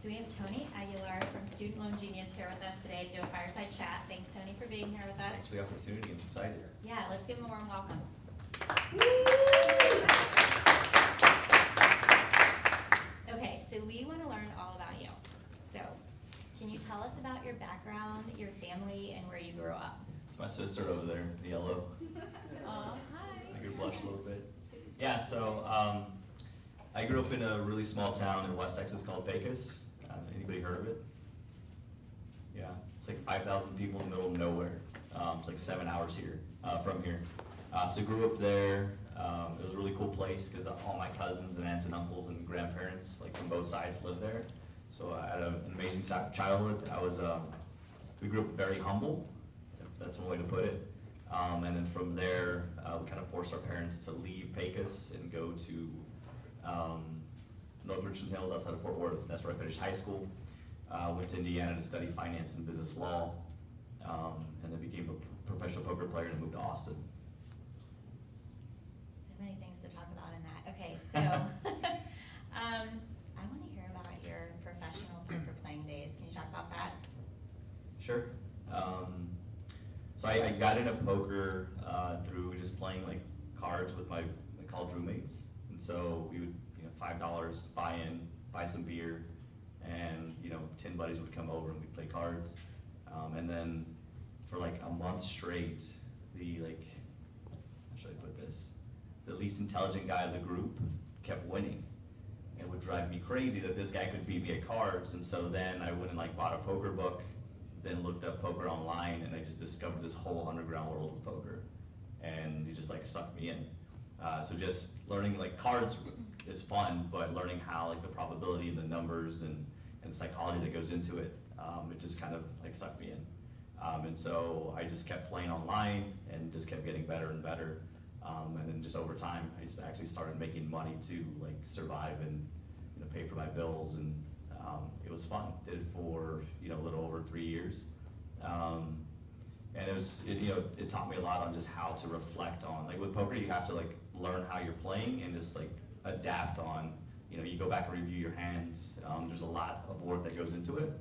So we have Tony Aguilar from Student Loan Genius here with us today to do a fireside chat. Thanks, Tony, for being here with us. Thanks for the opportunity. I'm excited. Yeah, let's give him a warm welcome. Okay, so we want to learn all about you. So can you tell us about your background, your family, and where you grew up? It's my sister over there, the yellow. Oh, hi. I could blush a little bit. Yeah, so I grew up in a really small town in West Texas called Pecos. Anybody heard of it? Yeah, it's like 5,000 people in the middle of nowhere. It's like 7 hours from here. So grew up there. It was a really cool place because all my cousins and aunts and uncles and grandparents, like from both sides, lived there. So I had an amazing childhood. We grew up very humble, if that's one way to put it. And then from there, we kind of forced our parents to leave Pecos and go to North Richland Hills outside of Fort Worth. That's where I finished high school. Went to Indiana to study finance and business law, and then became a professional poker player and moved to Austin. So many things to talk about in that. Okay, so I want to hear about your professional poker playing days. Can you talk about that? Sure. So I got into poker through just playing like cards with my college roommates, and so we would, $5 buy some beer, and 10 buddies would come over and we'd play cards, and then for like a month straight, how should I put this? The least intelligent guy of the group kept winning. It would drive me crazy that this guy could beat me at cards, and so then I went and bought a poker book, then looked up poker online, and I just discovered this whole underground world of poker, and it just sucked me in. So just learning cards is fun, but learning how the probability and the numbers and psychology that goes into it, it just kind of sucked me in. And so I just kept playing online and just kept getting better and better. And then just over time, I just actually started making money to survive and pay for my bills, and it was fun. Did it for a little over 3 years. And it taught me a lot on just how to reflect on, with poker, you have to learn how you're playing and just adapt on, you go back and review your hands. There's a lot of work that goes into it.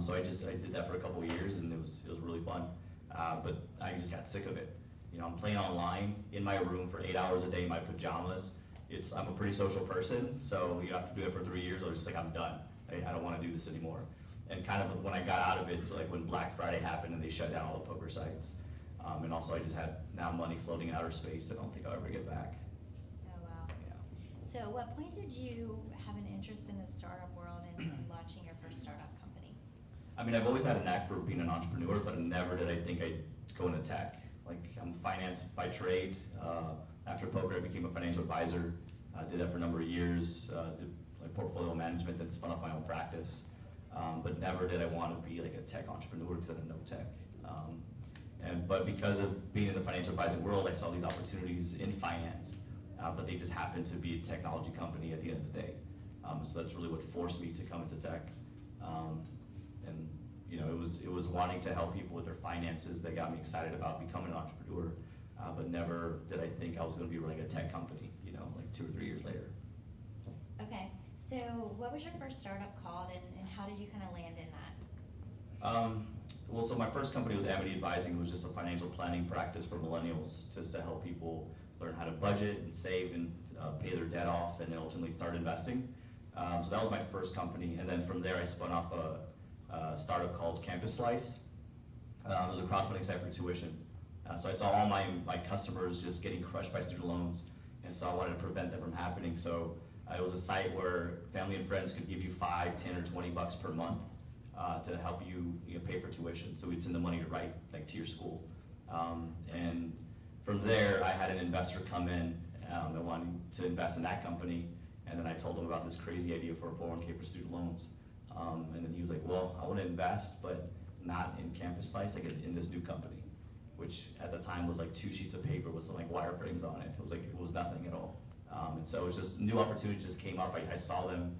So I did that for a couple of years, and it was really fun. But I just got sick of it. I'm playing online in my room for 8 hours a day in my pajamas. I'm a pretty social person, so you have to do it for 3 years. I was just I'm done. I don't want to do this anymore. And kind of when I got out of it, so when Black Friday happened and they shut down all the poker sites. And also I just had now money floating in outer space that I don't think I'll ever get back. Oh, wow. Yeah. So what point did you have an interest in the startup world and launching your first startup company? I mean, I've always had a knack for being an entrepreneur, but never did I think I'd go into tech. I'm finance by trade. After poker, I became a financial advisor. I did that for a number of years, did portfolio management, then spun up my own practice. But never did I want to be a tech entrepreneur because I didn't know tech. But because of being in the financial advising world, I saw these opportunities in finance, but they just happened to be a technology company at the end of the day. So that's really what forced me to come into tech. And it was wanting to help people with their finances that got me excited about becoming an entrepreneur. But never did I think I was going to be running a tech company, 2 or 3 years later. Okay, so what was your first startup called, and how did you kind of land in that? Well, so my first company was Amity Advising. It was just a financial planning practice for millennials, just to help people learn how to budget and save and pay their debt off, and then ultimately start investing. So that was my first company, and then from there I spun off a startup called Campus Slice. It was a crowdfunding site for tuition. So I saw all my customers just getting crushed by student loans, and so I wanted to prevent that from happening. So it was a site where family and friends could give you $5, $10, or $20 per month to help you, pay for tuition. So we'd send the money right to your school. And from there, I had an investor come in and wanted to invest in that company, and then I told him about this crazy idea for a 401k for student loans. And then he was like, well, I want to invest, but not in Campus Slice, in this new company, which at the time was 2 sheets of paper with some wireframes on it. It was nothing at all. And so it was just new opportunities just came up. I saw them,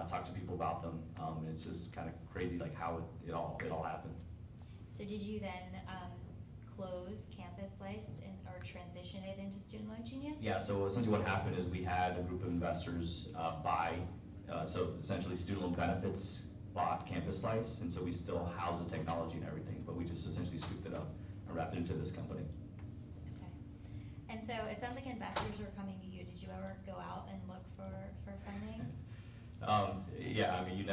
talked to people about them, and it's just kind of crazy how it all happened. So did you then close Campus Slice or transition it into Student Loan Genius? Yeah, so essentially what happened is we had a group of investors buy So essentially student loan benefits bought Campus Slice, and so we still house the technology and everything, but we just essentially scooped it up and wrapped it into this company. Okay. And so it sounds like investors were coming to you. Did you ever go out and look for funding? Yeah, I mean,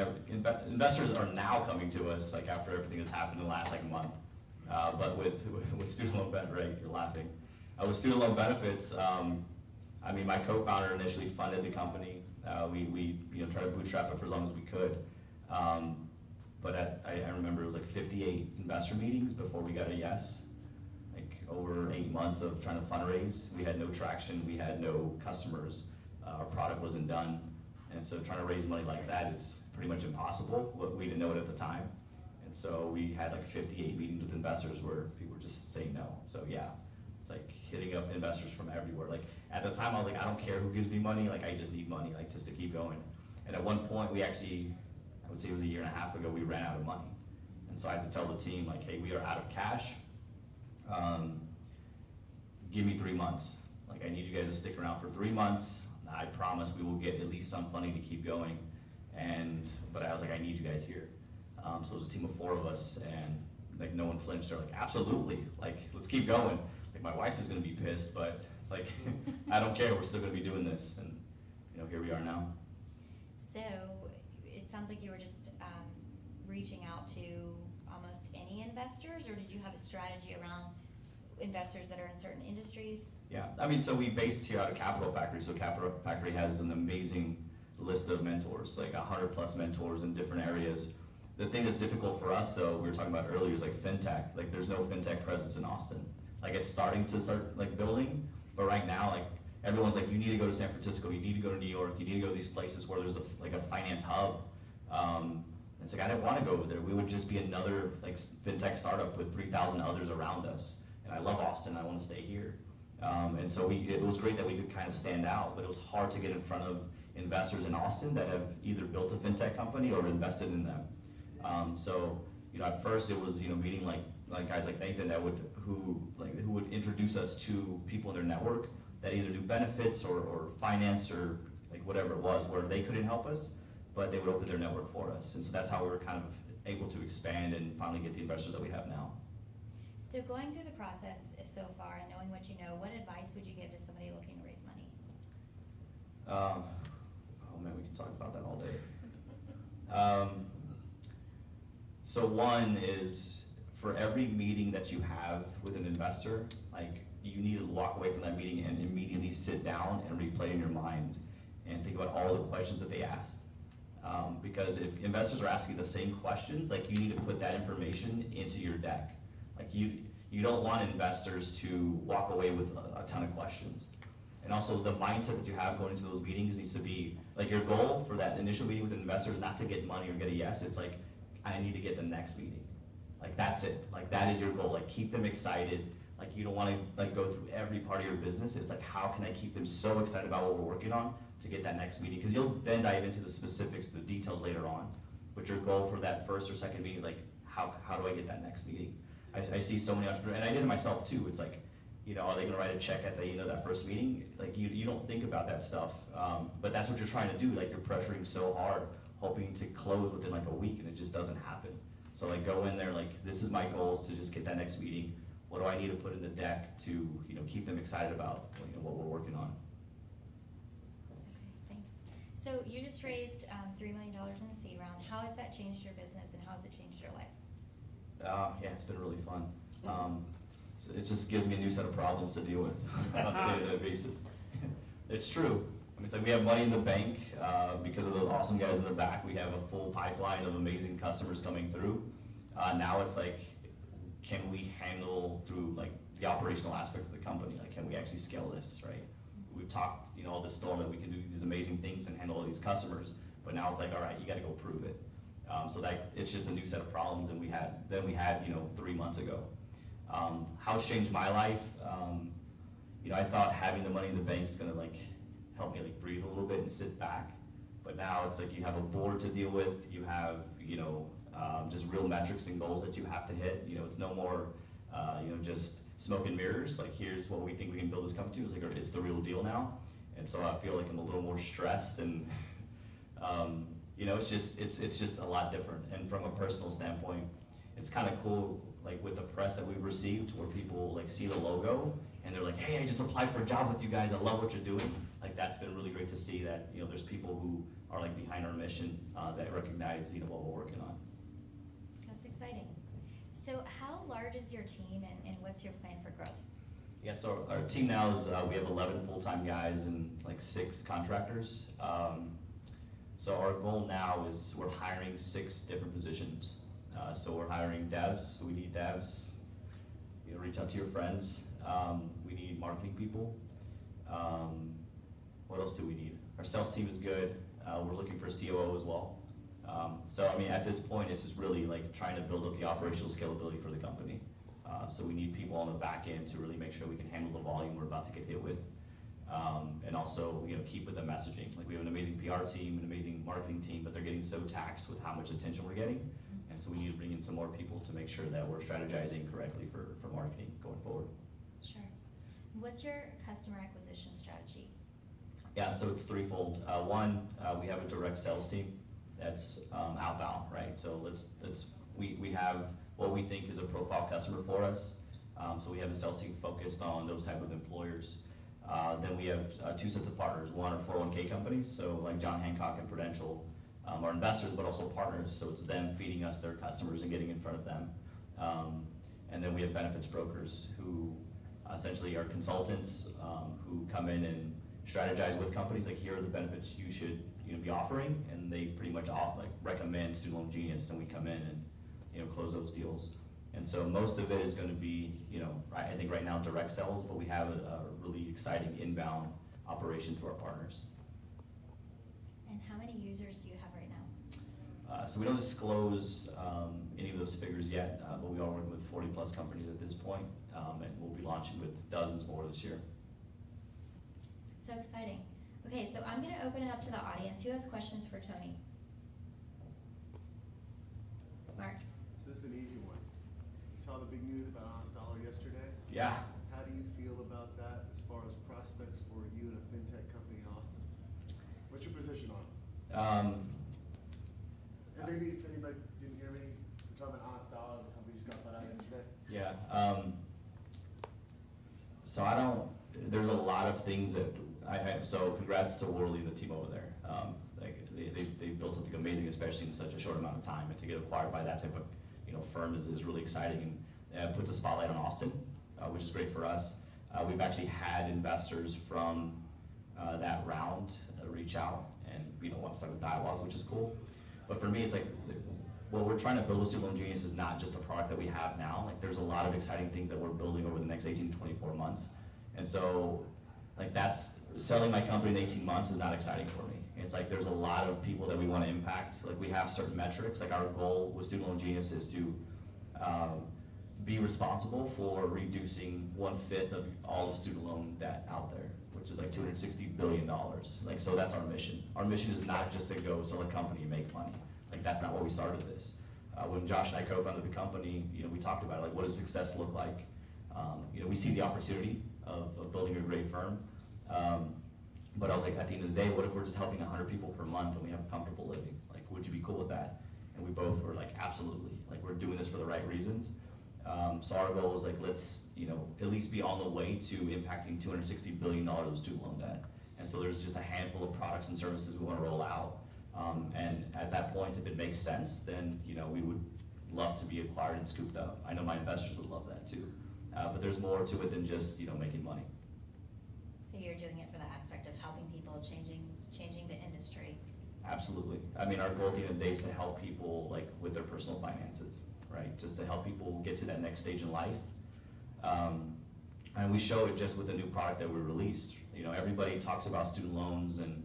investors are now coming to us, like after everything that's happened in the last like month. But with student loan right, you're laughing. With student loan benefits, I mean, my co-founder initially funded the company. We tried to bootstrap it for as long as we could. But I remember it was like 58 investor meetings before we got a yes. Like over 8 months of trying to fundraise. We had no traction, we had no customers. Our product wasn't done. And so trying to raise money like that is pretty much impossible, but we didn't know it at the time. And so we had like 58 meetings with investors where people were just saying no. So yeah, it's like hitting up investors from everywhere. Like at the time I was like, I don't care who gives me money, like I just need money, like just to keep going. And at one point we actually, I would say it was 1.5 years ago, we ran out of money. And so I had to tell the team like, hey, we are out of cash. Give me 3 months. Like I need you guys to stick around for 3 months. I promise we will get at least some funding to keep going. But I was like, I need you guys here. So it was a team of 4 of us, and like no one flinched. They're like, absolutely, like let's keep going. Like my wife is gonna be pissed, but like I don't care. We're still gonna be doing this, and here we are now. So it sounds like you were just reaching out to almost any investors, or did you have a strategy around investors that are in certain industries? Yeah, I mean, so we based here out of Capital Factory. So Capital Factory has an amazing list of mentors, like 100+ mentors in different areas. The thing that's difficult for us, though, we were talking about earlier, is like FinTech. Like there's no FinTech presence in Austin. Like it's starting to like building, but right now, like everyone's like, you need to go to San Francisco, you need to go to New York, you need to go to these places where there's like a finance hub. It's like, I didn't want to go over there. We would just be another like FinTech startup with 3,000 others around us. And I love Austin, I want to stay here. And so it was great that we could kind of stand out, but it was hard to get in front of investors in Austin that have either built a FinTech company or invested in them. So at first it was meeting like guys like Nathan who would introduce us to people in their network that either do benefits or finance or like whatever it was, where they couldn't help us, but they would open their network for us. And so that's how we were kind of able to expand and finally get the investors that we have now. So going through the process so far and knowing what you know, what advice would you give to somebody looking to raise money? Oh man, we can talk about that all day. So one is, for every meeting that you have with an investor, like you need to walk away from that meeting and immediately sit down and replay in your mind and think about all the questions that they asked. Because if investors are asking the same questions, like you need to put that information into your deck. Like you don't want investors to walk away with a ton of questions. And also the mindset that you have going into those meetings needs to be, like your goal for that initial meeting with an investor is not to get money or get a yes, it's like, I need to get the next meeting. Like that's it, like that is your goal, like keep them excited. Like you don't want to like go through every part of your business. It's like, how can I keep them so excited about what we're working on to get that next meeting? Because you'll then dive into the specifics, the details later on. But your goal for that first or second meeting is like, how do I get that next meeting? I see so many entrepreneurs, and I did it myself too. It's like, are they gonna write a check at the that first meeting? Like you don't think about that stuff, but that's what you're trying to do. Like you're pressuring so hard, hoping to close within like a week, and it just doesn't happen. So like go in there, like this is my goals to just get that next meeting. What do I need to put in the deck to keep them excited about what we're working on? Okay, thanks. So you just raised $3 million in the seed round. How has that changed your business, and how has it changed your life? Yeah, it's been really fun. So it just gives me a new set of problems to deal with on a day-to-day basis. It's true. I mean, it's like we have money in the bank because of those awesome guys in the back. We have a full pipeline of amazing customers coming through. Now it's like, can we handle through like the operational aspect of the company? Like, can we actually scale this, right? We've talked, all this storm that we can do these amazing things and handle all these customers, but now it's like, all right, you got to go prove it. So that it's just a new set of problems than we had 3 months ago. How it's changed my life? I thought having the money in the bank is gonna like help me like breathe a little bit and sit back, but now it's like you have a board to deal with. You have just real metrics and goals that you have to hit. It's no more just smoke and mirrors. Like here's what we think we can build this company to. It's like it's the real deal now, and so I feel like I'm a little more stressed and You know, it's just a lot different. And from a personal standpoint, it's kind of cool, like with the press that we've received, where people like see the logo and they're like, hey, I just applied for a job with you guys. I love what you're doing. Like that's been really great to see that, you know, there's people who are like behind our mission that recognize, you know, what we're working on. That's exciting. So how large is your team and what's your plan for growth? Yeah, so our team now is, we have 11 full-time guys and like 6 contractors. So our goal now is we're hiring 6 different positions. So we're hiring devs, so we need devs. You know, reach out to your friends. We need marketing people. What else do we need? Our sales team is good. We're looking for a COO as well. So I mean, at this point, it's just really like trying to build up the operational scalability for the company. So we need people on the back end to really make sure we can handle the volume we're about to get hit with. And also, you know, keep with the messaging. Like we have an amazing PR team, an amazing marketing team, but they're getting so taxed with how much attention we're getting. And so we need to bring in some more people to make sure that we're strategizing correctly for marketing going forward. Sure. What's your customer acquisition strategy? Yeah, so it's threefold. One, we have a direct sales team that's outbound, right? So we have what we think is a profile customer for us. So we have a sales team focused on those type of employers. Then we have 2 sets of partners. One are 401k companies, so like John Hancock and Prudential are investors, but also partners. So it's them feeding us their customers and getting in front of them. And then we have benefits brokers who essentially are consultants who come in and strategize with companies. Like here are the benefits you should be offering, and they pretty much recommend Student Loan Genius, and we come in and close those deals. And so most of it is going to be, I think right now direct sales, but we have a really exciting inbound operation through our partners. And how many users do you have right now? So we don't disclose any of those figures yet, but we are working with 40 plus companies at this point, and we'll be launching with dozens more this year. So exciting. Okay, so I'm going to open it up to the audience. Who has questions for Tony? Mark. So this is an easy one. You saw the big news about Honest Dollar yesterday. Yeah. How do you feel about that as far as prospects for you and a FinTech company in Austin? What's your position on it? And maybe if anybody didn't hear me, we're talking about Honest Dollar, the company just got bought out yesterday. Yeah. So there's a lot of things that so congrats to Worley and the team over there. They built something amazing, especially in such a short amount of time, and to get acquired by that type of firm is really exciting, and puts a spotlight on Austin, which is great for us. We've actually had investors from that round reach out and want to start a dialogue, which is cool. But for me, it's like what we're trying to build with Student Loan Genius is not just a product that we have now. Like there's a lot of exciting things that we're building over the next 18 to 24 months, and so like that's selling my company in 18 months is not exciting for me. It's like there's a lot of people that we want to impact. Like we have certain metrics. Like our goal with Student Loan Genius is to be responsible for reducing 1/5 of all the student loan debt out there, which is like $260 billion. Like so that's our mission. Our mission is not just to go sell a company and make money. Like that's not what we started this. When Josh and I co-founded the company, we talked about it, like what does success look like? We see the opportunity of building a great firm. But I was like, at the end of the day, what if we're just helping 100 people per month and we have a comfortable living? Like, would you be cool with that? And we both were like, absolutely. Like, we're doing this for the right reasons. So our goal was like, let's, at least be on the way to impacting $260 billion of student loan debt. And so there's just a handful of products and services we want to roll out. And at that point, if it makes sense, then, we would love to be acquired and scooped up. I know my investors would love that too. But there's more to it than just, making money. So you're doing it for the aspect of helping people, changing the industry. Absolutely. I mean, our goal at the end of the day is to help people like with their personal finances, right? Just to help people get to that next stage in life. And we show it just with the new product that we released. Everybody talks about student loans and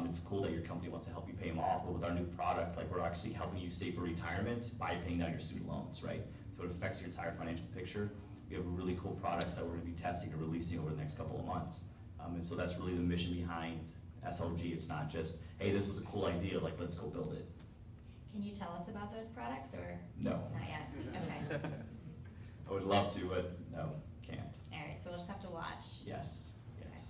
it's cool that your company wants to help you pay them off, but with our new product, like we're actually helping you save for retirement by paying down your student loans, right? So it affects your entire financial picture. We have really cool products that we're going to be testing and releasing over the next couple of months. And so that's really the mission behind SLG. It's not just, hey, this was a cool idea, like let's go build it. Can you tell us about those products or? No. Not yet, okay. I would love to, but no, can't. All right, so we'll just have to watch. Yes, yes.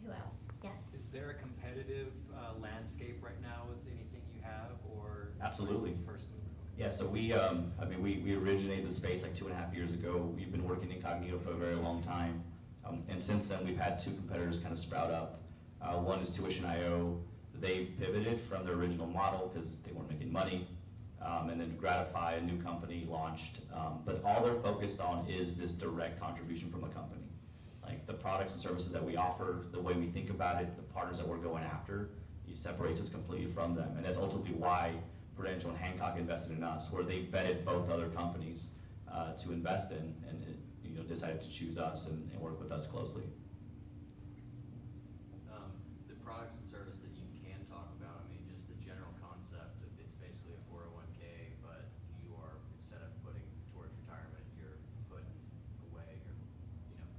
Who else? Yes. Is there a competitive landscape right now with anything you have, or? Absolutely. First mover? Yeah, so we originated the space like 2.5 years ago. We've been working incognito for a very long time. And since then, we've had two competitors kind of sprout up. One is Tuition.io. They pivoted from their original model because they weren't making money. And then Gratify, a new company, launched. But all they're focused on is this direct contribution from a company. Like the products and services that we offer, the way we think about it, the partners that we're going after, it separates us completely from them. And that's ultimately why Prudential and Hancock invested in us, where they vetted both other companies to invest in, and decided to choose us and work with us closely. The products and service that you can talk about, I mean, just the general concept of it's basically a 401k, but you are, instead of putting towards retirement, you're putting away, you're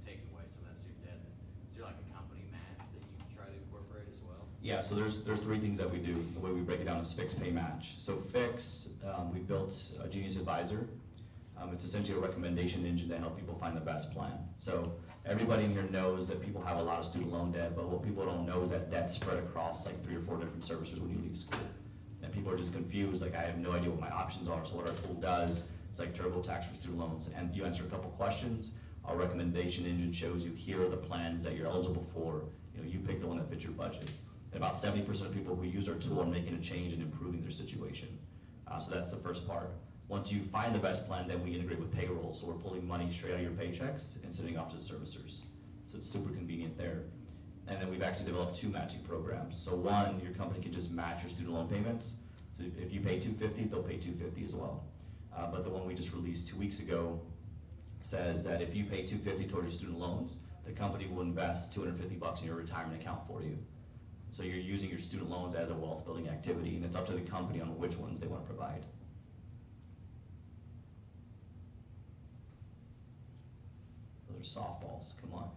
taking away some of that student debt. Is there like a company match that you try to incorporate as well? Yeah, so there's three things that we do. The way we break it down is fix, pay, match. So fix, we built a Genius Advisor. It's essentially a recommendation engine to help people find the best plan. So everybody in here knows that people have a lot of student loan debt, but what people don't know is that debt's spread across like 3 or 4 different services when you leave school. And people are just confused, like I have no idea what my options are. So what our tool does is like TurboTax for student loans. And you answer a couple questions, our recommendation engine shows you here are the plans that you're eligible for. You pick the one that fits your budget. And about 70% of people who use our tool are making a change and improving their situation. So that's the first part. Once you find the best plan, then we integrate with payroll. So we're pulling money straight out of your paychecks and sending off to the servicers. So it's super convenient there. And then we've actually developed 2 matching programs. So one, your company can just match your student loan payments. So if you pay $250, they'll pay $250 as well. But the one we just released 2 weeks ago says that if you pay $250 towards your student loans, the company will invest $250 in your retirement account for you. So you're using your student loans as a wealth building activity, and it's up to the company on which ones they want to provide. Those are softballs, come on.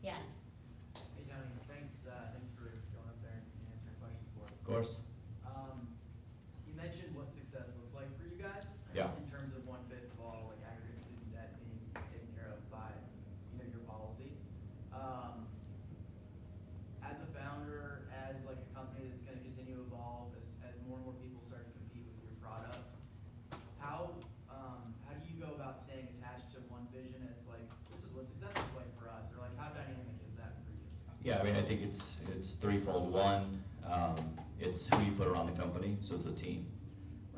Yes. Hey Tony, thanks for going up there and answering questions for us. Of course. You mentioned what success looks like for you guys. Yeah. In terms of 1/5 of all like aggregate student debt being taken care of by your policy. As a founder, as like a company that's going to continue to evolve, as more and more people start to compete with your product, how do you go about staying attached to one vision as like this is what success looks like for us, or like how dynamic is that for you? Yeah, I mean, I think it's threefold. One, it's who you put around the company, so it's the team,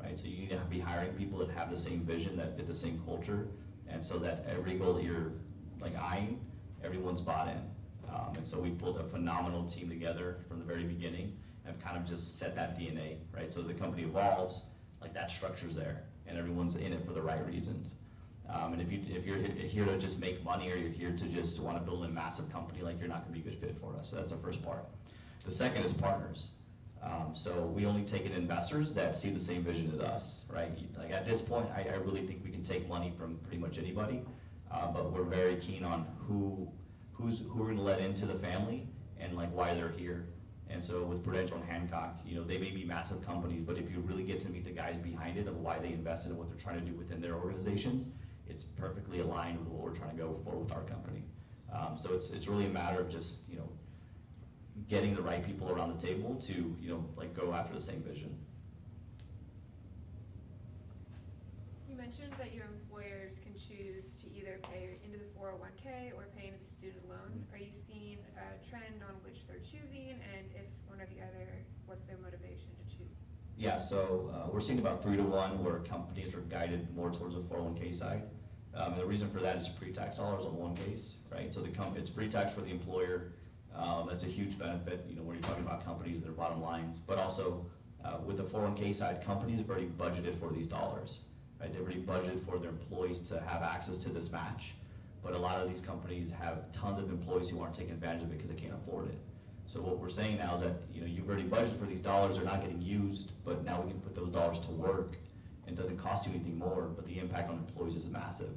right? So you need to be hiring people that have the same vision, that fit the same culture, and so that every goal that you're like eyeing, everyone's bought in. And so we pulled a phenomenal team together from the very beginning and have kind of just set that DNA, right? So as the company evolves, like that structure's there, and everyone's in it for the right reasons. And if you're here to just make money, or you're here to just want to build a massive company, like you're not going to be a good fit for us. So that's the first part. The second is partners. So we only take in investors that see the same vision as us, right? Like at this point, I really think we can take money from pretty much anybody, but we're very keen on who we're going to let into the family and like why they're here. And so with Prudential and Hancock, they may be massive companies, but if you really get to meet the guys behind it of why they invested and what they're trying to do within their organizations, it's perfectly aligned with what we're trying to go for with our company. So it's really a matter of just getting the right people around the table to like go after the same vision. You mentioned that your employers can choose to either pay into the 401k or pay into the student loan. Are you seeing a trend on which they're choosing, and if one or the other, what's their motivation to choose? Yeah, so we're seeing about 3 to 1 where companies are guided more towards the 401k side. And the reason for that is pre-tax dollars on one case, right? So it's pre-tax for the employer. That's a huge benefit, when you're talking about companies and their bottom lines. But also with the 401k side, companies have already budgeted for these dollars, right? They've already budgeted for their employees to have access to this match. But a lot of these companies have tons of employees who aren't taking advantage of it because they can't afford it. So what we're saying now is that you've already budgeted for these dollars, they're not getting used, but now we can put those dollars to work, and it doesn't cost you anything more, but the impact on employees is massive.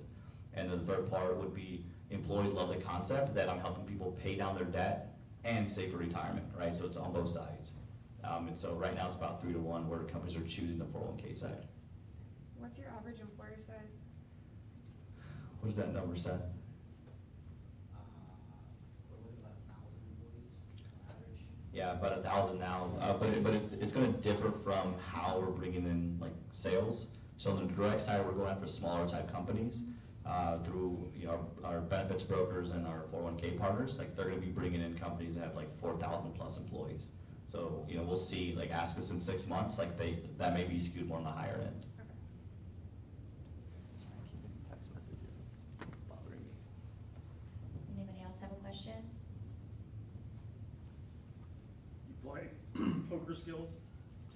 And then the third part would be employees love the concept that I'm helping people pay down their debt and save for retirement, right? So it's on both sides. And so right now it's about 3 to 1 where companies are choosing the 401k side. What's your average employer size? What does that number say? We're looking at about 1,000 employees on average. Yeah, about 1,000 now, but it's gonna differ from how we're bringing in like sales. So on the direct side, we're going after smaller type companies, through, you know, our benefits brokers and our 401k partners. Like, they're gonna be bringing in companies that have like 4,000 plus employees. So, you know, we'll see, like, ask us in 6 months, like that may be skewed more on the higher end. Okay. Sorry, I keep getting text messages, it's bothering me. Anybody else have a question? You apply poker skills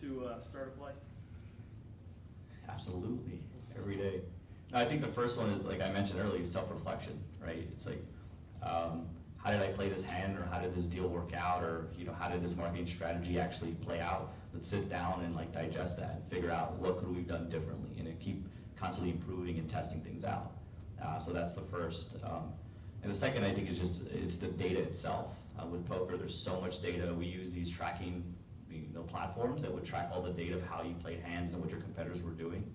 to startup life? Absolutely, every day. No, I think the first one is, like I mentioned earlier, self-reflection, right? It's like, how did I play this hand, or how did this deal work out, or, you know, how did this marketing strategy actually play out? Let's sit down and like digest that and figure out what could we have done differently, and then keep constantly improving and testing things out. So that's the first. And the second, I think, is just, it's the data itself. With poker, there's so much data. We use these tracking, you know, platforms that would track all the data of how you played hands and what your competitors were doing.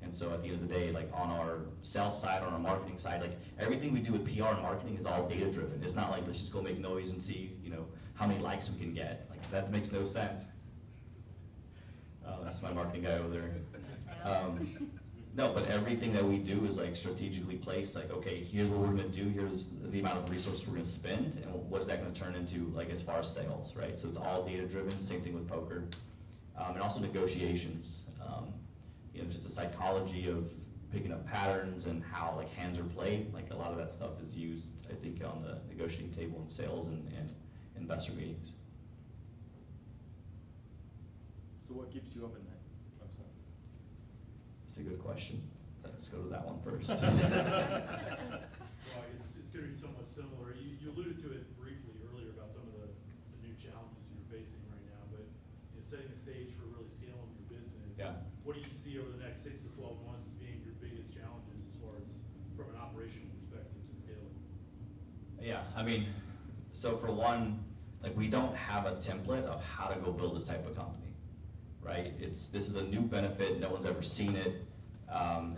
And so at the end of the day, like on our sales side, on our marketing side, like everything we do with PR and marketing is all data driven. It's not like, let's just go make noise and see, you know, how many likes we can get. Like, that makes no sense. That's my marketing guy over there. No, but everything that we do is like strategically placed, like, okay, here's what we're gonna do, here's the amount of resources we're gonna spend, and what is that gonna turn into, like, as far as sales, right? So it's all data driven, same thing with poker. And also negotiations. You know, just the psychology of picking up patterns and how like hands are played, like a lot of that stuff is used, I think, on the negotiating table in sales and investor meetings. So what keeps you up at night? I'm sorry. It's a good question. Let's go to that one first. Well, I guess it's gonna be somewhat similar. You alluded to it briefly earlier about some of the new challenges you're facing right now, but, you know, setting the stage for really scaling your business. Yeah. What do you see over the next 6 to 12 months as being your biggest challenges as far as from an operational perspective to scaling? Yeah, I mean, so for one, like, we don't have a template of how to go build this type of company, right? This is a new benefit, no one's ever seen it.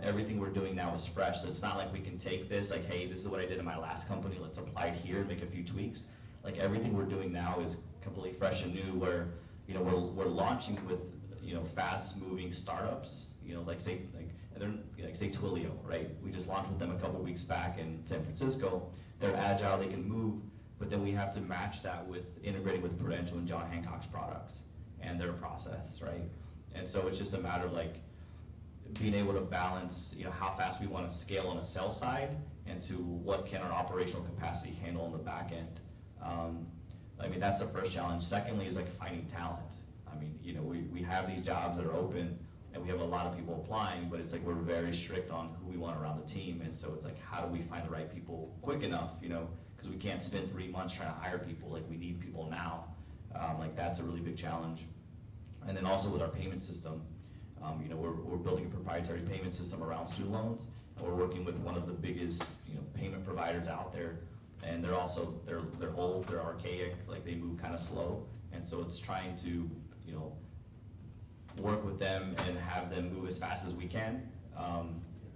Everything we're doing now is fresh, so it's not like we can take this, like, hey, this is what I did in my last company, let's apply it here and make a few tweaks. Like, everything we're doing now is completely fresh and new, where, you know, we're launching with, you know, fast-moving startups, you know, like say Twilio, right? We just launched with them a couple weeks back in San Francisco. They're agile, they can move, but then we have to match that with integrating with Prudential and John Hancock's products and their process, right? And so it's just a matter of like being able to balance, you know, how fast we want to scale on the sales side and to what can our operational capacity handle on the back end. I mean, that's the first challenge. Secondly is like finding talent. I mean, you know, we have these jobs that are open and we have a lot of people applying, but it's like we're very strict on who we want around the team. And so it's like, how do we find the right people quick enough, you know, because we can't spend 3 months trying to hire people. Like, we need people now. Like, that's a really big challenge. And then also with our payment system, you know, we're building a proprietary payment system around student loans. And we're working with one of the biggest, you know, payment providers out there. And they're also, they're old, they're archaic, like they move kind of slow. And so it's trying to, you know, work with them and have them move as fast as we can,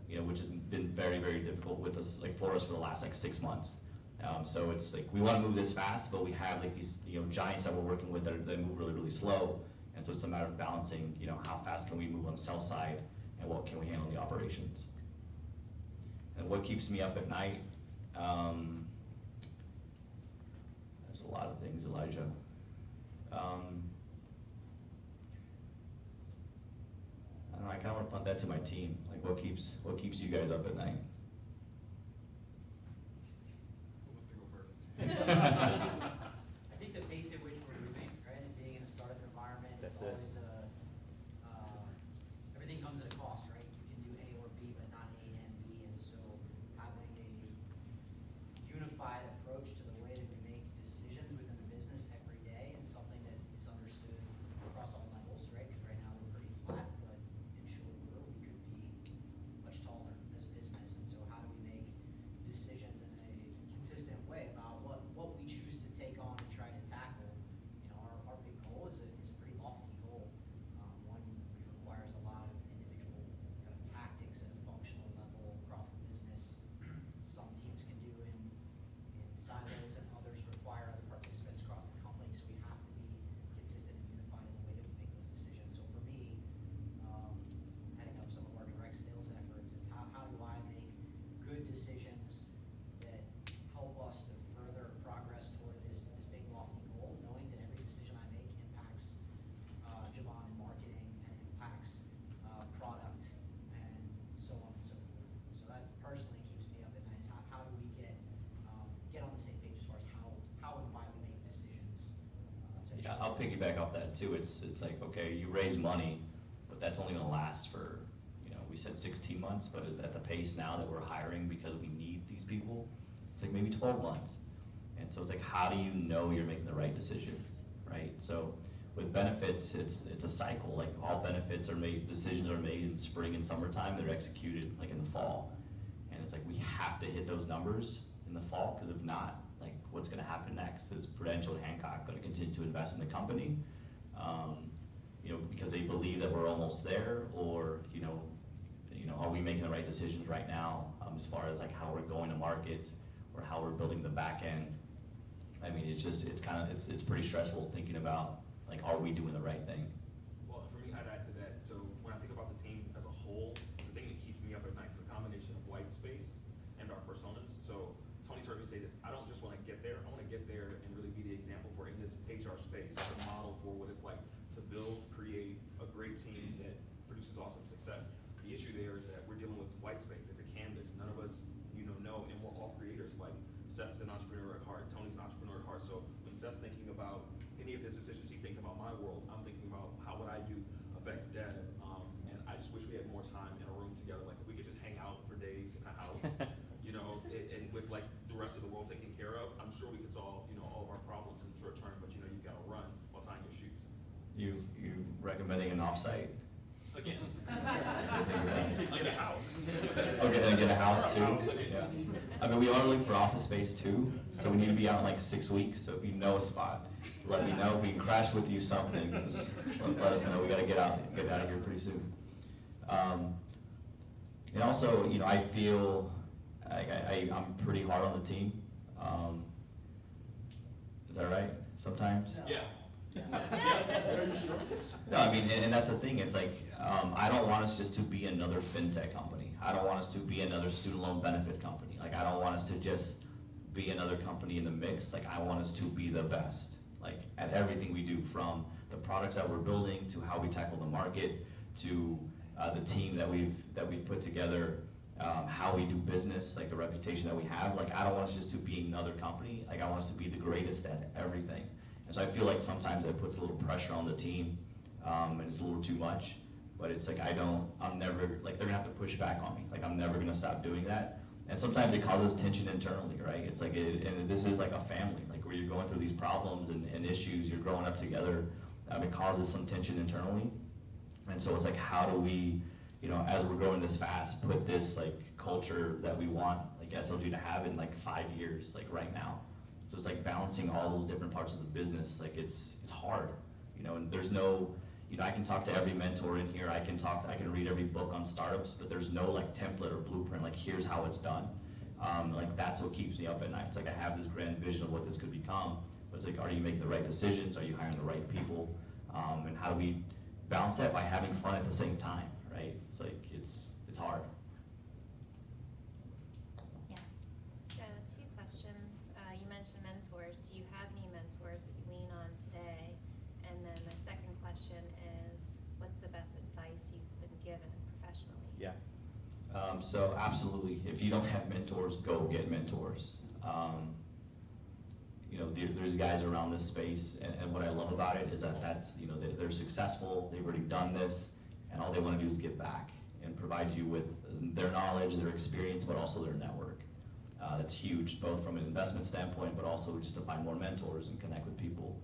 you know, which has been very, very difficult with us, like for us for the last like 6 months. So it's like, we want to move this fast, but we have like these, you know, giants that we're working with that move really, really slow. And so it's a matter of balancing, you know, how fast can we move on the sales side and what can we handle in the operations. And what keeps me up at night, there's a lot of things, Elijah. I don't know, I kind of want to punt that to my team. Like, what keeps you guys up at night? Who wants to go first? I think the pace at which we're moving, right, and being in a startup environment, it's That's it. always everything comes at a cost, right? You can do A or B, but not A and B, and so having a unified approach to the way that we make decisions within the business every day and something that is understood across all levels, right? Because right now we're pretty flat, but in short order we could be much taller as a business, and so too. It's like, okay, you raise money, but that's only gonna last for, we said 16 months, but at the pace now that we're hiring because we need these people, it's like maybe 12 months. And so it's like, how do you know you're making the right decisions, right? So with benefits, it's a cycle. Like all benefits are made, decisions are made in spring and summertime. They're executed like in the fall. And it's like, we have to hit those numbers in the fall, because if not, like what's gonna happen next? Is Prudential and Hancock gonna continue to invest in the company? Because they believe that we're almost there, or, are we making the right decisions right now as far as like how we're going to market or how we're building the back end? I mean, it's pretty stressful thinking about like, are we doing the right thing? Well, for me, I'd add to that. So when I think about the team as a whole, the thing that keeps me up at night is a combination of white space and our personas. So Tony's heard me say this, I don't just want to get there, I want to get there and really be the example for, in this HR space, the model for what it's like to build, create a great team that produces awesome success. The issue there is that we're dealing with white space. It's a canvas. None of us, know, and we're all creators. Like Seth's an entrepreneur at heart, Tony's an entrepreneur at heart. So when Seth's thinking about any of his decisions, he's thinking about my world. I'm thinking about how what I do affects dev. And I just wish we had more time in a room together. Like if we could just hang out for days in a house, and with like the rest of the world taken care of, I'm sure we could solve, all of our problems in the short term. But you've got to run while tying your shoes. You recommending an offsite? Again. Get a house. Okay, then get a house too. Yeah. I mean, we are looking for office space too, so we need to be out in like 6 weeks. So if you know a spot, let me know. If we can crash with you something, just let us know. We got to get out of here pretty soon. And also, I feel I'm pretty hard on the team. Is that right? Sometimes. Yeah. No, I mean, and that's the thing. It's like, I don't want us just to be another FinTech company. I don't want us to be another student loan benefit company. Like, I don't want us to just be another company in the mix. Like, I want us to be the best, like, at everything we do, from the products that we're building to how we tackle the market to the team that we've put together, how we do business, like the reputation that we have. Like, I don't want us just to be another company. Like, I want us to be the greatest at everything. And so I feel like sometimes that puts a little pressure on the team, and it's a little too much. But it's like, I'm never, like, they're gonna have to push back on me. Like, I'm never gonna stop doing that. And sometimes it causes tension internally, right? It's like, and this is like a family, like where you're going through these problems and issues, you're growing up together. It causes some tension internally. And so it's like, how do we, as we're growing this fast, put this like culture that we want like SLG to have in like 5 years, like right now. So it's like balancing all those different parts of the business. Like it's hard, and there's no, I can talk to every mentor in here. I can read every book on startups, but there's no like template or blueprint, like here's how it's done. Like that's what keeps me up at night. It's like I have this grand vision of what this could become, but it's like, are you making the right decisions? Are you hiring the right people? And how do we balance that by having fun at the same time, right? It's like, it's hard. Yeah. So 2 questions. You mentioned mentors. Do you have any mentors that you lean on today? And then the second question is, what's the best advice you've been given professionally? Yeah. So absolutely, if you don't have mentors, go get mentors. There's guys around this space, and what I love about it is that they're successful, they've already done this, and all they want to do is give back and provide you with their knowledge, their experience, but also their network. That's huge, both from an investment standpoint, but also just to find more mentors and connect with people.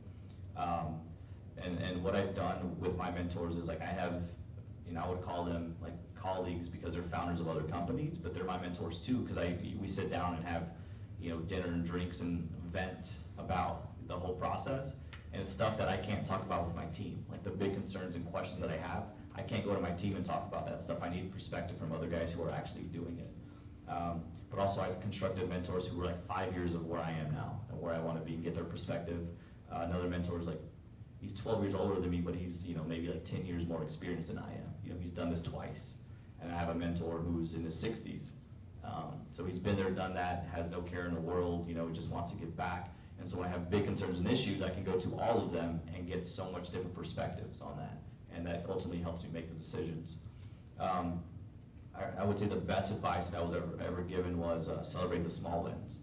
And what I've done with my mentors is like I have, I would call them like colleagues because they're founders of other companies, but they're my mentors too, because we sit down and have dinner and drinks and vent about the whole process. And it's stuff that I can't talk about with my team, like the big concerns and questions that I have. I can't go to my team and talk about that stuff. I need perspective from other guys who are actually doing it. But also I've constructed mentors who are like 5 years of where I am now and where I want to be and get their perspective. Another mentor is like, he's 12 years older than me, but he's maybe like 10 years more experienced than I am. He's done this twice. And I have a mentor who's in his 60s. So he's been there, done that, has no care in the world, just wants to give back. And so when I have big concerns and issues, I can go to all of them and get so much different perspectives on that. And that ultimately helps me make the decisions. I would say the best advice that I was ever given was celebrate the small wins.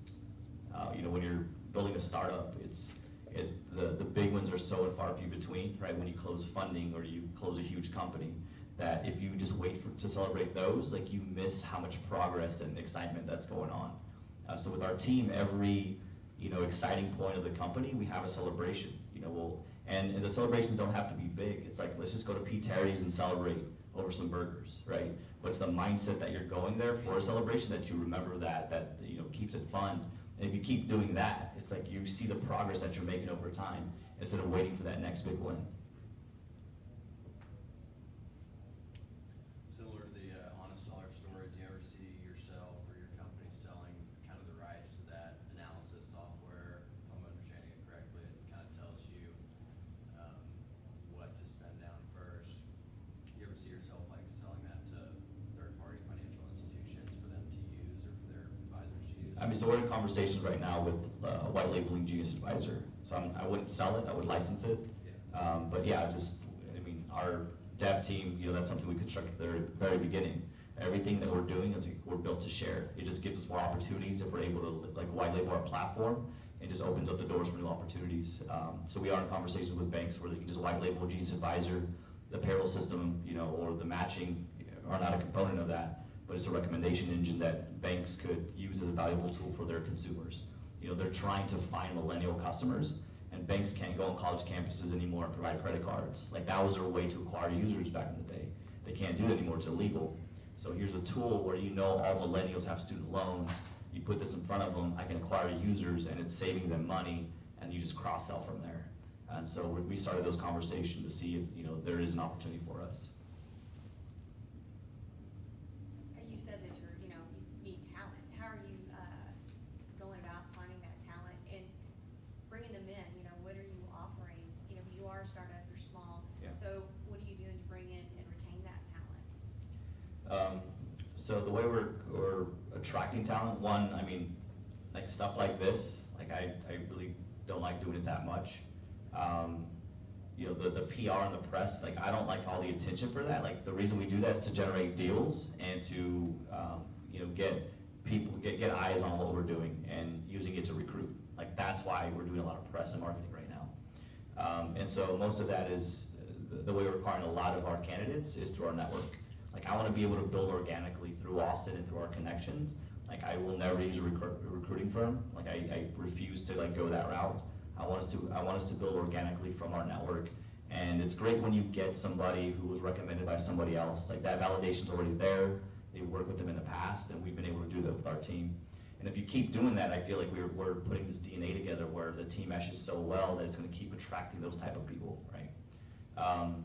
When you're building a startup, it's The big ones are so and far few between, right? When you close funding or you close a huge company, that if you just wait to celebrate those, like you miss how much progress and excitement that's going on. So with our team, every exciting point of the company, we have a celebration. And the celebrations don't have to be big. It's like, let's just go to Pete Terry's and celebrate over some burgers, right? But it's the mindset that you're going there for a celebration, that you remember that keeps it fun. And if you keep doing that, it's like you see the progress that you're making over time instead of waiting for that next big win. Similar to the Honest Dollar story, do you ever see yourself or your company selling kind of the rights to that analysis software? If I'm understanding it correctly, it kind of tells you what to spend down first. Do you ever see yourself like selling that to third-party financial institutions for them to use or for their advisors to use? I mean, so we're in conversations right now with white labeling Genius Advisor. So I wouldn't sell it, I would license it. Yeah. But yeah, our dev team, that's something we constructed at the very beginning. Everything that we're doing is we're built to share. It just gives us more opportunities if we're able to like white label our platform. It just opens up the doors for new opportunities. So we are in conversations with banks where they can just white label Genius Advisor. The payroll system, or the matching are not a component of that, but it's a recommendation engine that banks could use as a valuable tool for their consumers. They're trying to find millennial customers, and banks can't go on college campuses anymore and provide credit cards. Like that was their way to acquire users back in the day. They can't do it anymore, it's illegal. So here's a tool where all millennials have student loans. You put this in front of them, I can acquire users, and it's saving them money, and you just cross-sell from there. And so we started those conversations to see if there is an opportunity for us. You said that you need talent. How are you going about finding that talent and bringing them in? What are you offering? You are a startup, you're small. Yeah. So what are you doing to bring in and retain that talent? So the way we're attracting talent, one, like stuff like this, like I really don't like doing it that much. The PR and the press, like I don't like all the attention for that. Like the reason we do that is to generate deals and to get eyes on what we're doing and using it to recruit. Like that's why we're doing a lot of press and marketing right now. And so most of that is the way we're acquiring a lot of our candidates is through our network. Like I want to be able to build organically through Austin and through our connections. Like I will never use a recruiting firm. Like I refuse to go that route. I want us to build organically from our network. And it's great when you get somebody who was recommended by somebody else. Like that validation's already there. They worked with them in the past, and we've been able to do that with our team. And if you keep doing that, I feel like we're putting this DNA together where the team meshes so well that it's going to keep attracting those type of people, right? And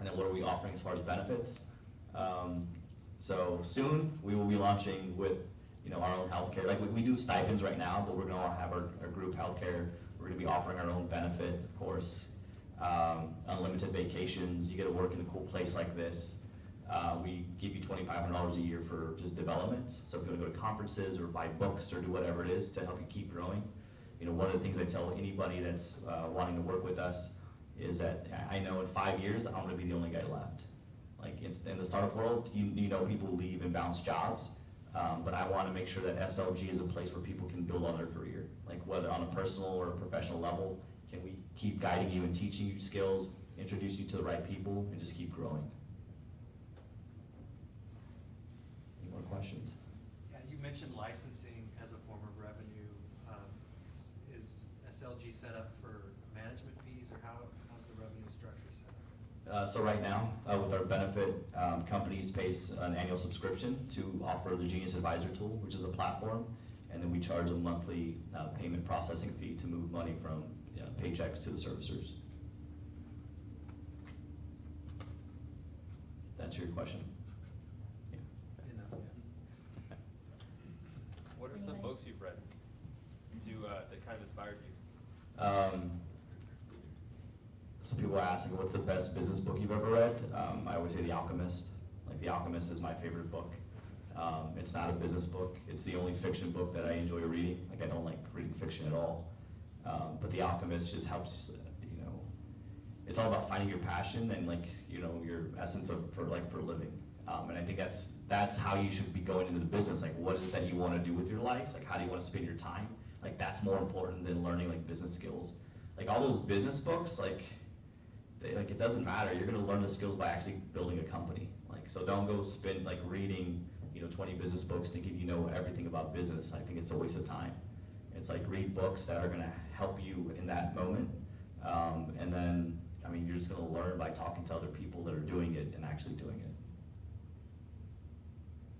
then what are we offering as far as benefits? So soon we will be launching with our own healthcare. Like we do stipends right now, but we're going to have our group healthcare. We're going to be offering our own benefit, of course. Unlimited vacations. You get to work in a cool place like this. We give you $2,500 a year for just development. So if you want to go to conferences or buy books or do whatever it is to help you keep growing. One of the things I tell anybody that's wanting to work with us is that I know in 5 years I'm going to be the only guy left. Like in the startup world, people leave and bounce jobs, but I want to make sure that SLG is a place where people can build on their career, like whether on a personal or a professional level. Can we keep guiding you and teaching you skills, introduce you to the right people, and just keep growing? Any more questions? Yeah, you mentioned licensing as a form of revenue. Is SLG set up for management fees, or how's the revenue structure set up? So right now, with our benefit, companies pay an annual subscription to offer the Genius Advisor tool, which is a platform, and then we charge a monthly payment processing fee to move money from paychecks to the servicers. That's your question? Yeah. What are some books you've read that kind of inspired you? So people ask, what's the best business book you've ever read? I always say The Alchemist. Like The Alchemist is my favorite book. It's not a business book. It's the only fiction book that I enjoy reading. Like I don't like reading fiction at all. But The Alchemist just helps, it's all about finding your passion and your essence for living. And I think that's how you should be going into the business. Like what is it that you want to do with your life? Like how do you want to spend your time? Like that's more important than learning business skills. like all those business books, like, it doesn't matter. You're gonna learn the skills by actually building a company. Like, so don't go spend, like, reading, 20 business books thinking you know everything about business. I think it's a waste of time. It's like, read books that are gonna help you in that moment. And then, you're just gonna learn by talking to other people that are doing it and actually doing it.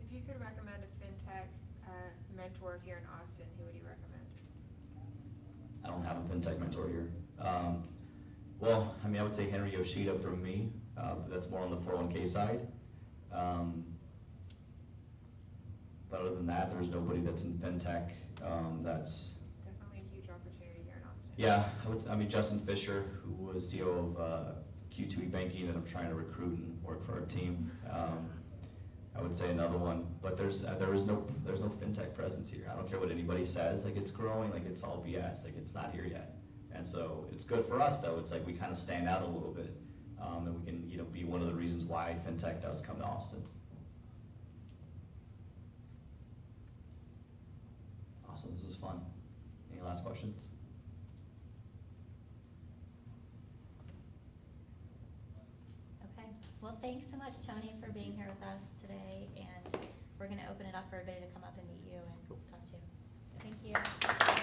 If you could recommend a FinTech mentor here in Austin, who would you recommend? I don't have a FinTech mentor here. Well, I would say Henry Yoshida from me. That's more on the 401k side. But other than that, there's nobody that's in FinTech that's. Definitely a huge opportunity here in Austin. Yeah, Justin Fisher, who was CEO of Q2E Banking, that I'm trying to recruit and work for our team. I would say another one, but there's no FinTech presence here. I don't care what anybody says, like it's growing, like it's all BS, like it's not here yet. And so it's good for us though. It's like we kind of stand out a little bit, and we can be one of the reasons why FinTech does come to Austin. Awesome, this was fun. Any last questions? Okay, well, thanks so much, Tony, for being here with us today, and we're gonna open it up for everybody to come up and meet you and talk to you. Thank you.